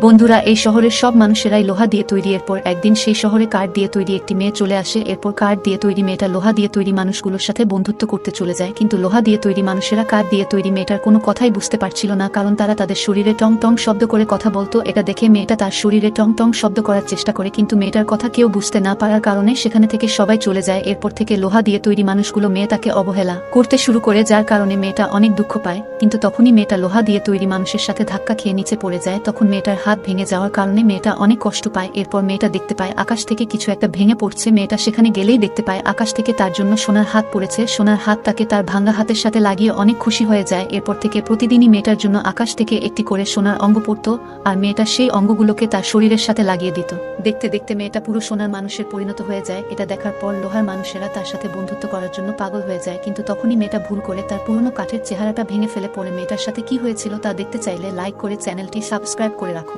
বন্ধুরা, এই শহরের সব মানুষেরাই লোহা দিয়ে তৈরি। এরপর একদিন সেই শহরে কাঠ দিয়ে তৈরি একটি মেয়ে চলে আসে। এরপর কাঠ দিয়ে তৈরি মেয়েটা লোহা দিয়ে তৈরি মানুষগুলোর সাথে বন্ধুত্ব করতে চলে যায়। কিন্তু লোহা দিয়ে তৈরি মানুষেরা কাঠ দিয়ে তৈরি মেয়েটার কোনো কথাই বুঝতে পারছিল না, কারণ তারা তাদের শরীরে টং টং শব্দ করে কথা বলতো। এটা দেখে মেয়েটা তার শরীরে টং টং শব্দ করার চেষ্টা করে, কিন্তু মেয়েটার কথা কেউ বুঝতে না পারার কারণে সেখানে থেকে সবাই চলে যায়। এরপর থেকে লোহা দিয়ে তৈরি মানুষগুলো মেয়েটাকে অবহেলা করতে শুরু করে, যার কারণে মেয়েটা অনেক দুঃখ পায়। কিন্তু তখনই মেয়েটা লোহা দিয়ে তৈরি মানুষের সাথে ধাক্কা খেয়ে নিচে পড়ে যায়। তখন মেয়েটার হাত ভেঙে যাওয়ার কারণে মেয়েটা অনেক কষ্ট পায়। এরপর মেয়েটা দেখতে পায় আকাশ থেকে কিছু একটা ভেঙে পড়ছে। মেয়েটা সেখানে গেলেই দেখতে পায় আকাশ থেকে তার জন্য সোনার হাত পড়েছে। সোনার হাত তাকে তার ভাঙ্গা হাতের সাথে লাগিয়ে অনেক খুশি হয়ে যায়। এরপর থেকে প্রতিদিনই মেয়েটার জন্য আকাশ থেকে একটি করে সোনার অঙ্গ পড়তো, আর মেয়েটা সেই অঙ্গগুলোকে তার শরীরের সাথে লাগিয়ে দিত। দেখতে দেখতে মেয়েটা পুরো সোনার মানুষের পরিণত হয়ে যায়। এটা দেখার পর লোহার মানুষেরা তার সাথে বন্ধুত্ব করার জন্য পাগল হয়ে যায়। কিন্তু তখনই মেয়েটা ভুল করে তার পুরনো কাঠের চেহারাটা ভেঙে ফেলে পড়ে। মেয়েটার সাথে কি হয়েছিল তা দেখতে চাইলে লাইক করে চ্যানেলটি সাবস্ক্রাইব করে রাখো।